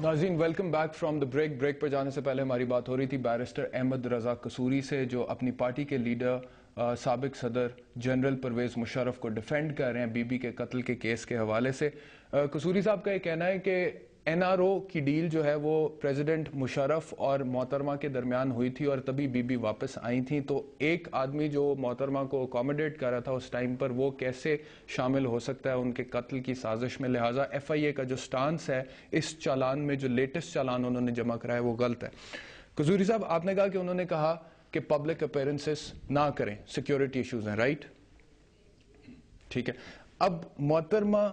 नाज़रीन welcome back from the break पर जाने से पहले हमारी बात हो रही थी बैरिस्टर अहमद रजा कसूरी से, जो अपनी पार्टी के लीडर साबिक सदर जनरल परवेज मुशर्रफ को डिफेंड कर रहे हैं बीबी के कत्ल के केस के हवाले से। कसूरी साहब का ये कहना है कि एनआरओ की डील जो है वो प्रेसिडेंट मुशर्रफ और मोहतरमा के दरमियान हुई थी और तभी बीबी वापस आई थी, तो एक आदमी जो मोहतरमा को अकोमोडेट कर रहा था उस टाइम पर, वो कैसे शामिल हो सकता है उनके कत्ल की साजिश में। लिहाजा FIA का जो स्टांस है इस चालान में, जो लेटेस्ट चालान उन्होंने जमा कराया, वो गलत है। कसूरी साहब, आपने कहा कि उन्होंने कहा कि पब्लिक अपीयरेंसेस ना करें, सिक्योरिटी इश्यूज हैं, राइट? ठीक है। अब मोहतरमा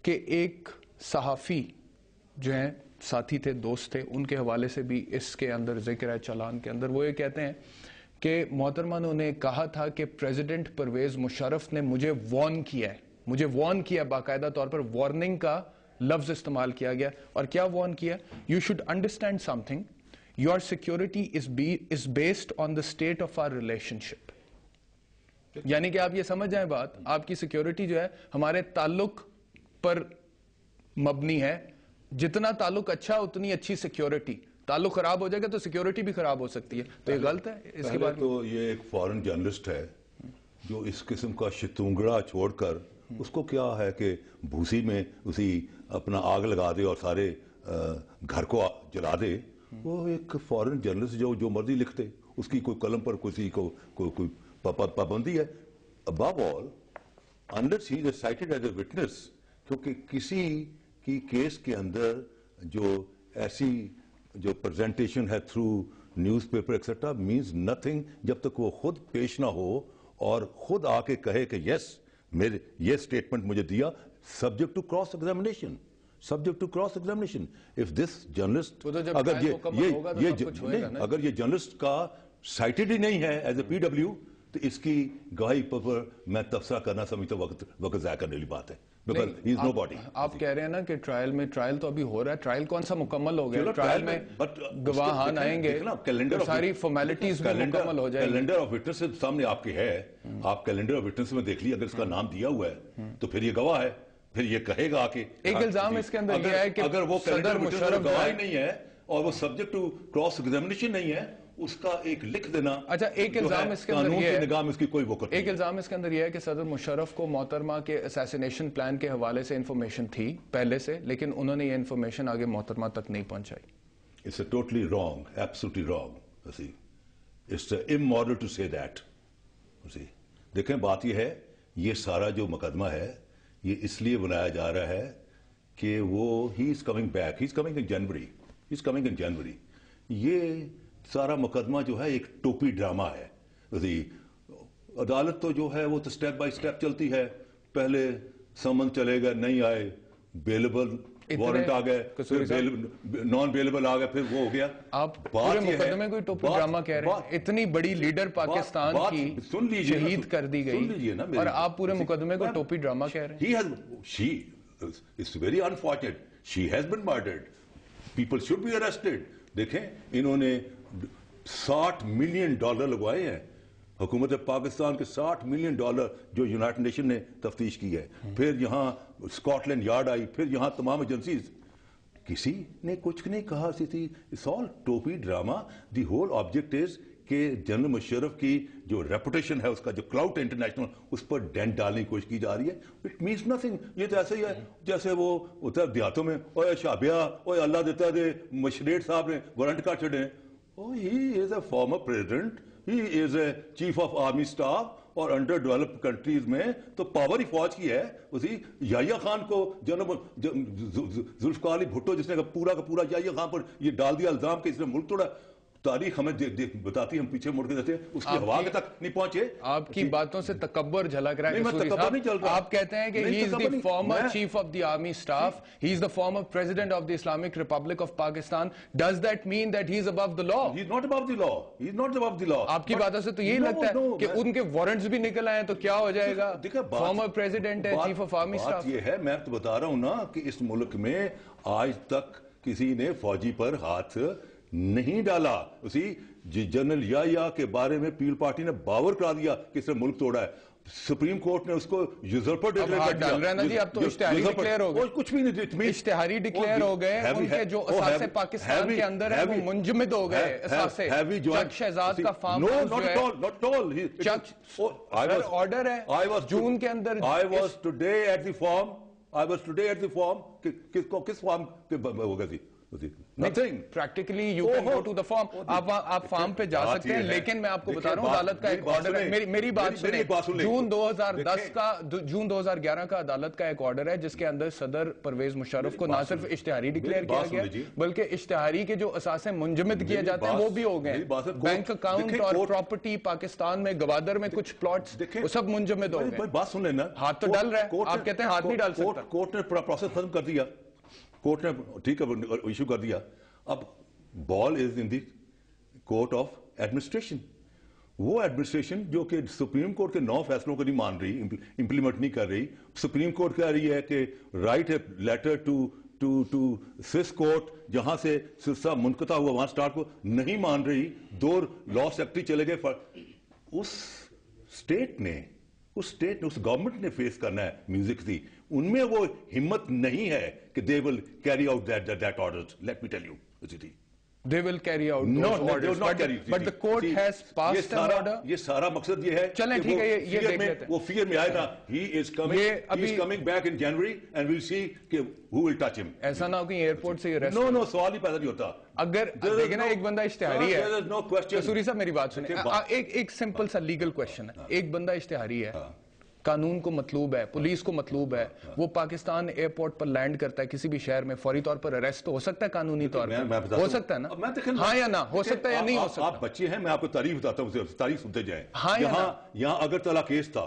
के एक सहाफी जो हैं, साथी थे, दोस्त थे, उनके हवाले से भी इसके अंदर जिक्र है चालान के अंदर। वो ये कहते हैं कि मोहतरमा ने उन्हें कहा था कि प्रेसिडेंट परवेज मुशर्रफ ने मुझे वार्न किया है, मुझे वार्न किया, बाकायदा तौर पर वार्निंग का लफ्ज इस्तेमाल किया गया। और क्या वार्न किया? You should understand something, your security is based on the state of our relationship. यानी कि आप ये समझ जाएं बात, आपकी सिक्योरिटी जो है हमारे ताल्लुक पर मबनी है। जितना ताल्लुक अच्छा उतनी अच्छी सिक्योरिटी, ताल्लुक खराब हो जाएगा तो सिक्योरिटी भी खराब हो सकती है। तो ये गलत है इसके बारे में? तो ये एक फॉरेन जर्नलिस्ट है जो इस किस्म का शितुंगड़ा छोड़कर, उसको क्या है कि भूसी में उसी अपना आग लगा दे और सारे घर को जला दे। वो एक फॉरेन जर्नलिस्ट जो मर्जी लिखते, उसकी कोई कलम पर किसी को कोई पाबंदी है? Above all, unless he is cited as a witness, क्योंकि किसी की केस के अंदर जो ऐसी जो प्रेजेंटेशन है through newspaper etcetera means nothing जब तक वो खुद पेश ना हो और खुद आके कहे कि यस मेरे ये स्टेटमेंट मुझे दिया, subject to cross examination, subject to cross examination. If this journalist, अगर ये जर्नलिस्ट का साइटेड ही नहीं है एज ए PW, तो इसकी गवाही पर मैं तबसरा करना समझता वक्त ज़ाया करने वाली बात है। आप कह रहे हैं ना कि ट्रायल तो अभी हो रहा है, ट्रायल कौन सा मुकम्मल हो गया? ट्रायल में गवाहान आएंगे, तो सारी फॉर्मेलिटीज भी मुकम्मल हो जाएगी। कैलेंडर ऑफ विटनेसेस सामने आपके है, आप कैलेंडर ऑफ विटनेस में देख लीजिए, अगर इसका नाम दिया हुआ है तो फिर ये गवाह है, फिर ये कहेगा आके। एक इल्जाम इसके अंदर यह है कि अगर वो सदर मुशर्रफ गवाही नहीं है और वो सब्जेक्ट टू क्रॉस एग्जामिनेशन नहीं है, उसका एक लिख देना। अच्छा, एक इल्जाम इसके अंदर ये है, निगाह में इसकी कोई वक़्त नहीं। एक इल्जाम इसके अंदर ये है कि सदर मुशर्रफ को मोहतरमा के असैसिनेशन प्लान के हवाले से इंफॉर्मेशन थी पहले से, लेकिन उन्होंने ये इंफॉर्मेशन आगे मोहतरमा तक नहीं पहुंचाई। It's totally wrong, absolutely wrong. It's immoral to say that. देखें, बात ये है, ये सारा जो मुकदमा है ये इसलिए बनाया जा रहा है कि वो he is coming back, he is coming in January. ये सारा मुकदमा जो है एक टोपी ड्रामा है। अदालत तो जो है वो तो स्टेप बाय स्टेप चलती है, पहले समन चलेगा, नहीं आए, बेलेबल वारंट आ गए, फिर नॉन बेलेबल आ गए, फिर वो हो गया। आप पूरे मुकदमे को टोपी ड्रामा कह रहे हैं? इतनी बड़ी लीडर पाकिस्तान की शहीद कर दी गई और आप पूरे मुकदमे को टोपी ड्रामा कह रहे हैं? She is very unfortunate. She has been murdered. People should be arrested. देखें, इन्होंने $60 मिलियन लगवाए हैं, हुकूमत पाकिस्तान के $60 मिलियन जो यूनाइटेड नेशन ने तफ्तीश की है, फिर यहाँ स्कॉटलैंड यार्ड आई, फिर यहाँ तमाम एजेंसीज, किसी ने कुछ नहीं कहा। इट्स ऑल टोपी drama. The whole object is कि जनरल मुशर्रफ की जो रेपुटेशन है, उसका जो क्लाउड इंटरनेशनल, उस पर डेंट डालने की कोशिश की जा रही है। It means nothing. ये तो ऐसे ही है जैसे वो होता है देहातों में, ओए शाबिया, ओए अल्लाह देता दे, मजिस्ट्रेट साहब ने वारंट का चढ़े, oh, he is a former president, he is a chief of army staff, और अंडर डेवलप्ड कंट्रीज में तो पावर ही फौज की है। उसी याहिया खान को जुल्फकार अली भुट्टो जिसने पूरा का पूरा याहिया खान पर ये डाल दिया इल्जाम कि इसने मुल्क तोड़ा, तारीख हमें बताती, हम पीछे मुड़ के देते हैं, उसकी हवा के तक नहीं पहुंचे। आपकी बातों से तकब्बर झलक रहा है। आप कहते हैं कि he is the former chief of the army staff, he is the former president of the Islamic Republic of Pakistan. Does that mean that he is above the law? He is not above the law. He is not above the law. आपकी बातों से तो यही लगता है कि उनके warrants भी निकल आए तो क्या हो जाएगा? फॉर्मर प्रेसिडेंट है, चीफ ऑफ आर्मी स्टाफ। ये है, मैं तो बता रहा हूं ना कि इस मुल्क में आज तक किसी ने फौजी पर हाथ नहीं डाला। उसी जनरल याहिया के बारे में पीपल पार्टी ने बावर करा दिया कि इसने मुल्क तोड़ा है। सुप्रीम कोर्ट ने उसको यूजर्पर डिक्लेयर कर दिया। डाल रहे हैं ना जी, अब तो इश्तिहारी डिक्लेयर हो गए, कुछ भी नहीं, इश्तिहारी डिक्लेयर हो गए, उनके जो असासे पाकिस्तान के अंदर है वो मुंजमद हो गए असासे। चक शहजाद का फार्म हाउस जो है, चक ऑर्डर है जून के अंदर। I was today at the form, किस फॉर्म हो गई थी? Nothing. Practically you can go to the farm. आप फार्म पे जा सकते हैं, लेकिन मैं आपको बता रहा हूँ अदालत का एक ऑर्डर है। मेरी बात सुने। जून 2010 का, जून 2011 का अदालत का एक ऑर्डर है जिसके अंदर सदर परवेज मुशर्रफ को ना सिर्फ इश्तिहारी डिक्लेयर किया गया, बल्कि इश्तिहारी के जो असासे मुंजमद किए जाते हैं वो भी हो गए। बैंक अकाउंट और प्रॉपर्टी पाकिस्तान में गवादर में कुछ प्लॉट्स वो सब मुंजमद हो गए। बात सुन लेना, हाथ तो डाल रहा है, आप कहते हैं हाथ नहीं डाल सकता। कोर्ट ने प्रोसेस खत्म कर दिया, कोर्ट ने ठीक है इशू कर दिया। अब ball is in the court of administration. वो एडमिनिस्ट्रेशन जो कि सुप्रीम कोर्ट के 9 फैसलों को नहीं मान रही, इंप्लीमेंट नहीं कर रही। सुप्रीम कोर्ट कह रही है कि write a letter to Swiss court, जहां से सिलसिला मुनक़ता हुआ वहां स्टार्ट को नहीं मान रही। 2 लॉ सेक्रेटरी चले गए। उस स्टेट ने, उस गवर्नमेंट ने फेस करना है म्यूजिक थी, उनमें वो हिम्मत नहीं है कि they will carry out that orders. Let me tell you, they will carry out those orders, but the court has passed an order. ये सारा मकसद ये है, चलें ठीक है, ये देख लेते हैं। वो फियर में आएगा, he is coming back in January and we'll see कि who will touch him. ऐसा ना हो कि एयरपोर्ट से अरेस्ट। No, सवाल ही पैदा नहीं होता। अगर देखें ना, एक बंदा इश्तिहारी है, there is no question. कसूरी साहब मेरी बात सुनिए, एक सिंपल सा लीगल क्वेश्चन है। एक बंदा इश्तिहारी है, कानून को मतलूब है, पुलिस को मतलूब है, वो पाकिस्तान एयरपोर्ट पर लैंड करता है किसी भी शहर में, फौरी तौर पर अरेस्ट हो सकता है कानूनी तौर पर? हो सकता है ना? हाँ या ना? हो सकता है या नहीं हो सकता? आप बच्चे हैं, मैं आपको तारीफ बताता हूँ, तारीफ सुनते जाएं। हाँ, यहाँ अगरतला केस था,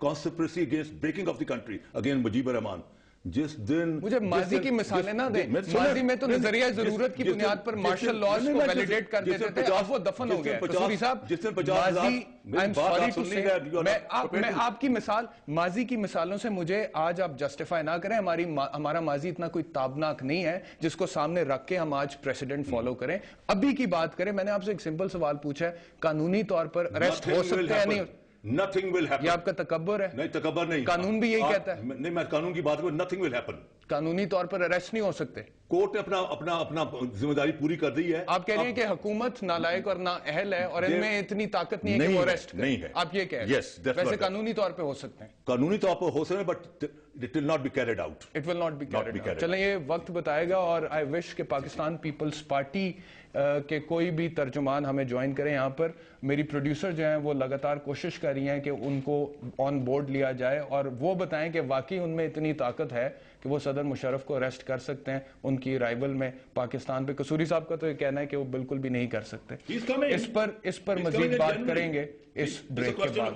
conspiracy against breaking off the country against Mujibur Rahman. जिस दिन मुझे माजी की मिसालें ना दें, माजी में तो नजरिया जरूरत की बुनियाद पर मार्शल लॉज को वैलिडेट कर देते थे, अब वो दफन हो गया। कसूरी साहब, मैं आपकी मिसाल, माजी की मिसालों से मुझे आज आप जस्टिफाई ना करें। हमारा माजी इतना कोई ताबनाक नहीं है जिसको सामने रख के हम आज प्रेसिडेंट फॉलो करें। अभी की बात करें, मैंने आपसे एक सिंपल सवाल पूछा है, कानूनी तौर पर अरेस्ट हो सकते हैं या नहीं? Nothing will happen. ये आपका तकब्बुर है? नहीं, तकब्बुर नहीं। कानून भी यही कहता है। नहीं, मैं कानून की बात करूं, nothing will happen. कानूनी तौर पर अरेस्ट नहीं हो सकते। कोर्ट ने अपना जिम्मेदारी पूरी कर दी है। आप कह रहे हैं कि हुकूमत नालायक और नाअहल है और इनमें इतनी ताकत नहीं है कि वो अरेस्ट करे। नहीं है। आप ये कह रहे हैं? Yes, वैसे कानूनी तौर पे हो सकते हैं। कानूनी तौर पर हो सकते हैं, but it will not be carried out. It will not be carried out. चलें, ये वक्त बताएगा, और आई विश कि पाकिस्तान पीपल्स पार्टी के कोई भी तर्जुमान हमें ज्वाइन करें यहाँ पर। मेरी प्रोड्यूसर जो हैं वो लगातार कोशिश कर रही हैं कि उनको ऑन बोर्ड लिया जाए और वो बताएं कि वाकई उनमें इतनी ताकत है कि वो सदर मुशर्रफ को अरेस्ट कर सकते हैं उनकी राइवल में पाकिस्तान पे। कसूरी साहब का तो ये कहना है कि वो बिल्कुल भी नहीं कर सकते। इस पर मजीद बात करेंगे इस ब्रेक के बाद।